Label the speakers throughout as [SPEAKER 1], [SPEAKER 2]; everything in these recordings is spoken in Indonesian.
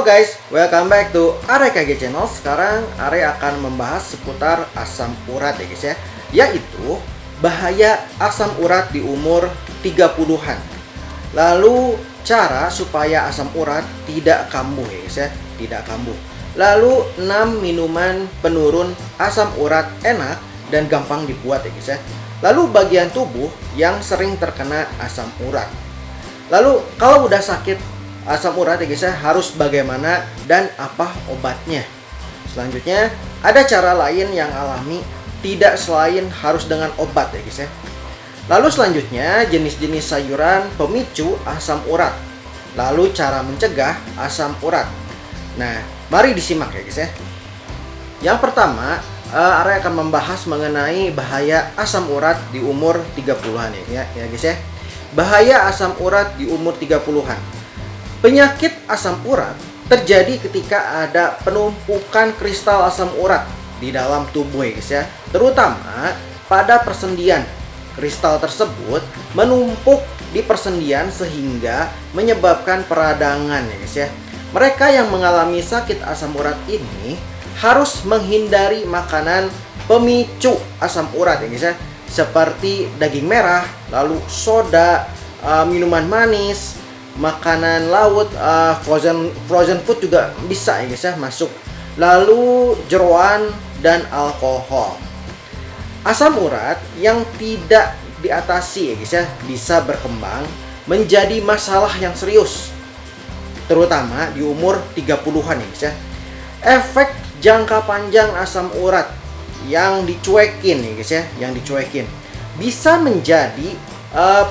[SPEAKER 1] guys, welcome back to Are KG Channel. Sekarang Are akan membahas seputar asam urat ya guys ya, yaitu bahaya asam urat di umur 30-an. Lalu cara supaya asam urat tidak kambuh ya guys ya, tidak kambuh. Lalu 6 minuman penurun asam urat enak dan gampang dibuat ya guys ya. Lalu bagian tubuh yang sering terkena asam urat. Lalu kalau udah sakit asam urat ya guys ya, harus bagaimana dan apa obatnya. Selanjutnya ada cara lain yang alami, tidak selain harus dengan obat ya guys ya. Lalu selanjutnya jenis-jenis sayuran pemicu asam urat. Lalu cara mencegah asam urat. Nah, mari disimak ya guys ya. Yang pertama, Are akan membahas mengenai bahaya asam urat di umur 30-an ya guys ya. Bahaya asam urat di umur 30-an. Penyakit asam urat terjadi ketika ada penumpukan kristal asam urat di dalam tubuh ya guys ya, terutama pada persendian. Kristal tersebut menumpuk di persendian sehingga menyebabkan peradangan ya guys ya. Mereka yang mengalami sakit asam urat ini harus menghindari makanan pemicu asam urat ya guys ya, seperti daging merah, lalu soda, minuman manis, makanan laut, frozen food juga bisa ya guys ya masuk. Lalu jeroan dan alkohol. Asam urat yang tidak diatasi ya guys ya bisa berkembang menjadi masalah yang serius, terutama di umur 30-an ya guys ya. Efek jangka panjang asam urat yang dicuekin ya guys ya, yang dicuekin bisa menjadi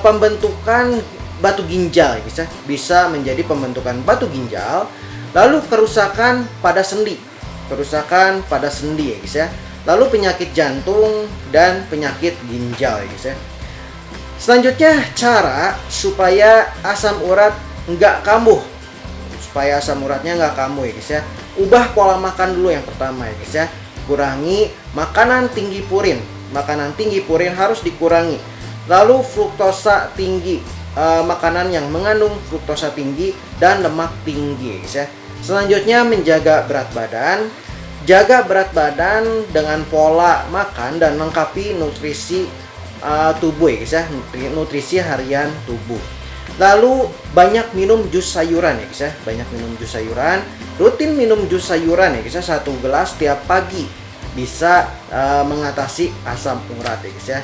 [SPEAKER 1] pembentukan batu ginjal ya guys ya, bisa menjadi pembentukan batu ginjal, lalu kerusakan pada sendi ya guys ya, lalu penyakit jantung dan penyakit ginjal ya guys ya. Selanjutnya cara supaya asam urat nggak kambuh, supaya asam uratnya nggak kambuh ya guys ya. Ubah pola makan dulu yang pertama ya guys ya. Kurangi makanan tinggi purin, makanan tinggi purin harus dikurangi. Lalu fruktosa tinggi, makanan yang mengandung fruktosa tinggi dan lemak tinggi guys ya. Selanjutnya menjaga berat badan. Jaga berat badan dengan pola makan dan lengkapi nutrisi tubuh ya guys ya, nutrisi harian tubuh. Lalu banyak minum jus sayuran ya guys ya, banyak minum jus sayuran. Rutin minum jus sayuran ya guys ya, 1 gelas tiap pagi bisa mengatasi asam urat ya guys ya.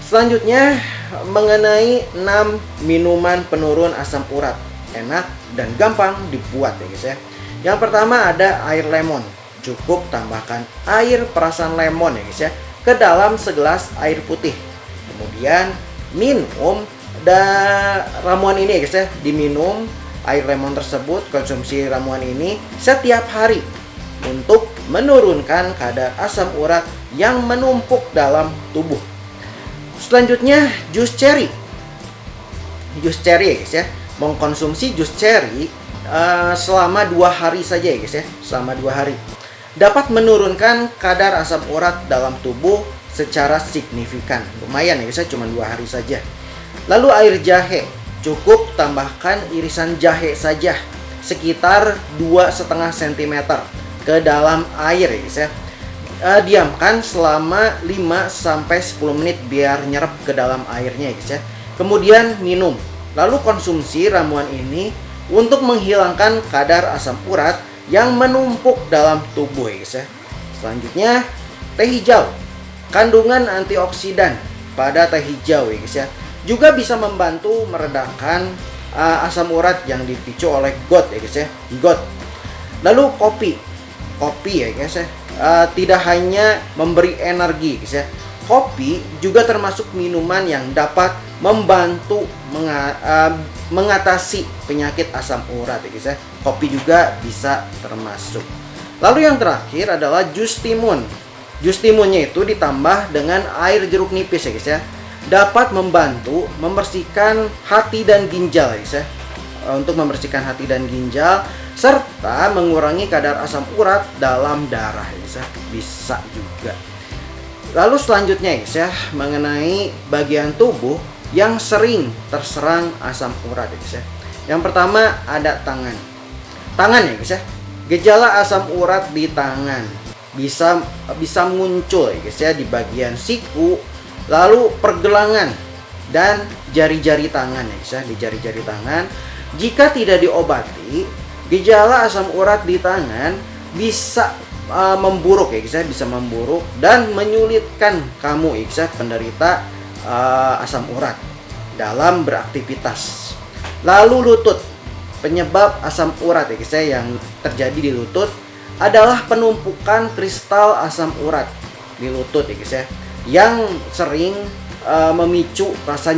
[SPEAKER 1] Selanjutnya mengenai 6 minuman penurun asam urat enak dan gampang dibuat ya guys ya. Yang pertama ada air lemon. Cukup tambahkan air perasan lemon ya guys ya ke dalam segelas air putih. Kemudian minum ramuan ini ya guys ya, diminum air lemon tersebut, konsumsi ramuan ini setiap hari untuk menurunkan kadar asam urat yang menumpuk dalam tubuh. Selanjutnya jus cherry. Jus cherry ya guys ya. Mengkonsumsi jus cherry selama 2 hari saja ya guys ya. Selama 2 hari dapat menurunkan kadar asam urat dalam tubuh secara signifikan. Lumayan ya guys ya, cuma 2 hari saja. Lalu air jahe. Cukup tambahkan irisan jahe saja sekitar 2,5 cm ke dalam air ya guys ya. Diamkan selama 5-10 menit biar nyerap ke dalam airnya ya guys ya. Kemudian minum. Lalu konsumsi ramuan ini untuk menghilangkan kadar asam urat yang menumpuk dalam tubuh ya guys ya. Selanjutnya teh hijau. Kandungan antioksidan pada teh hijau ya guys ya juga bisa membantu meredakan asam urat yang dipicu oleh GOT ya guys ya. GOT. Lalu kopi ya guys ya. Tidak hanya memberi energi guys ya. Kopi juga termasuk minuman yang dapat membantu mengatasi penyakit asam urat ya guys ya. Kopi juga bisa termasuk. Lalu yang terakhir adalah jus timun. Jus timunnya itu ditambah dengan air jeruk nipis ya guys ya. Dapat membantu membersihkan hati dan ginjal ya guys ya. Untuk membersihkan hati dan ginjal serta mengurangi kadar asam urat dalam darah ya guys ya. Bisa juga. Lalu selanjutnya guys ya, mengenai bagian tubuh yang sering terserang asam urat ya guys ya. Yang pertama ada tangan. Tangan ya guys ya. Gejala asam urat di tangan bisa muncul ya guys ya di bagian siku, lalu pergelangan dan jari-jari tangan ya guys ya, di jari-jari tangan. Jika tidak diobati, gejala asam urat di tangan bisa memburuk ya guys ya, bisa memburuk dan menyulitkan kamu ya guys ya, penderita asam urat dalam beraktivitas. Lalu lutut. Penyebab asam urat ya guys ya yang terjadi di lutut adalah penumpukan kristal asam urat di lutut ya guys ya, yang sering memicu rasa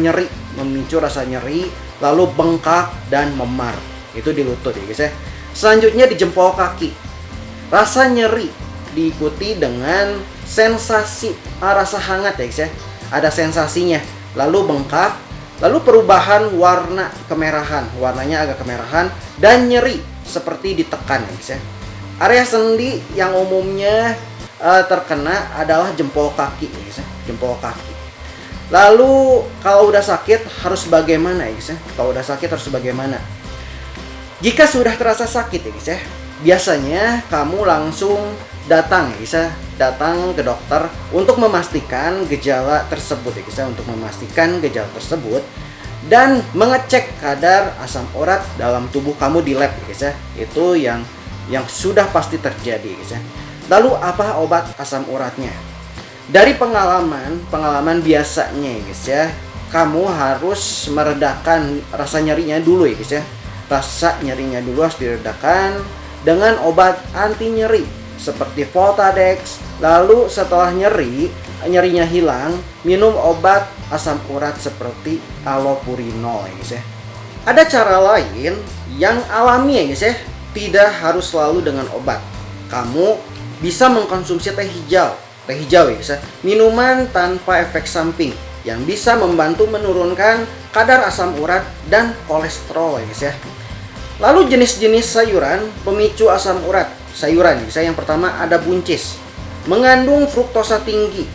[SPEAKER 1] nyeri, lalu bengkak dan memar. Itu di lutut ya guys ya. Selanjutnya di jempol kaki. Rasa nyeri diikuti dengan sensasi rasa hangat ya guys ya. Ada sensasinya, lalu bengkak, lalu perubahan warna kemerahan, warnanya agak kemerahan dan nyeri seperti ditekan ya guys ya. Area sendi yang umumnya terkena adalah jempol kaki ya guys ya, jempol kaki. Lalu kalau udah sakit harus bagaimana ya guys ya? Kalau udah sakit harus bagaimana? Jika sudah terasa sakit ya guys ya, biasanya kamu langsung datang ya guys ya, datang ke dokter untuk memastikan gejala tersebut ya guys ya, untuk memastikan gejala tersebut dan mengecek kadar asam urat dalam tubuh kamu di lab ya guys ya. Itu yang sudah pasti terjadi ya guys ya. Lalu apa obat asam uratnya? Dari pengalaman biasanya ya guys ya, kamu harus meredakan rasa nyerinya dulu ya guys ya. Rasa nyerinya dulu harus diredakan dengan obat anti nyeri seperti Voltadex. Lalu setelah nyerinya hilang, minum obat asam urat seperti allopurinol ya guys ya. Ada cara lain yang alami ya guys ya, tidak harus selalu dengan obat. Kamu bisa mengkonsumsi teh hijau ya guys ya, minuman tanpa efek samping yang bisa membantu menurunkan kadar asam urat dan kolesterol ya guys ya. Lalu jenis-jenis sayuran pemicu asam urat. Sayuran ya guys ya, yang pertama ada buncis, mengandung fruktosa tinggi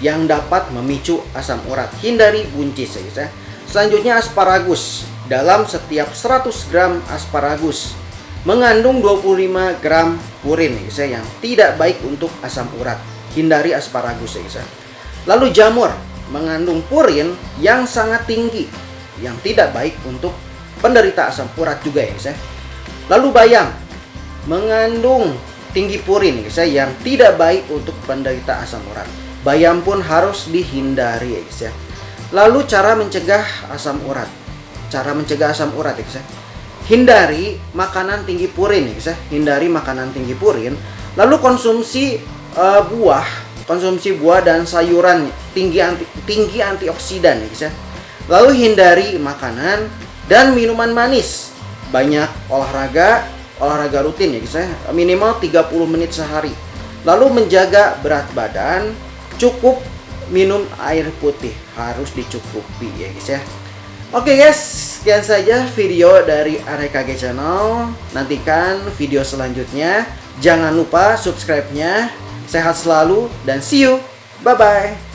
[SPEAKER 1] yang dapat memicu asam urat. Hindari buncis ya guys ya. Selanjutnya asparagus. Dalam setiap 100 gram asparagus mengandung 25 gram purin ya guys ya, yang tidak baik untuk asam urat. Hindari asparagus ya guys ya. Lalu jamur mengandung purin yang sangat tinggi yang tidak baik untuk penderita asam urat juga ya guys ya. Lalu bayam mengandung tinggi purin ya guys ya, yang tidak baik untuk penderita asam urat. Bayam pun harus dihindari ya guys ya. Lalu cara mencegah asam urat. Cara mencegah asam urat ya guys ya. Hindari makanan tinggi purin ya guys ya. Hindari makanan tinggi purin. Lalu konsumsi buah dan sayuran tinggi antioksidan ya guys ya. Lalu hindari makanan dan minuman manis. Banyak olahraga rutin ya guys ya, minimal 30 menit sehari. Lalu menjaga berat badan, cukup minum air putih, harus dicukupi ya guys ya. Oke guys, sekian saja video dari AREKG Channel. Nantikan video selanjutnya. Jangan lupa subscribe-nya. Sehat selalu dan see you. Bye bye.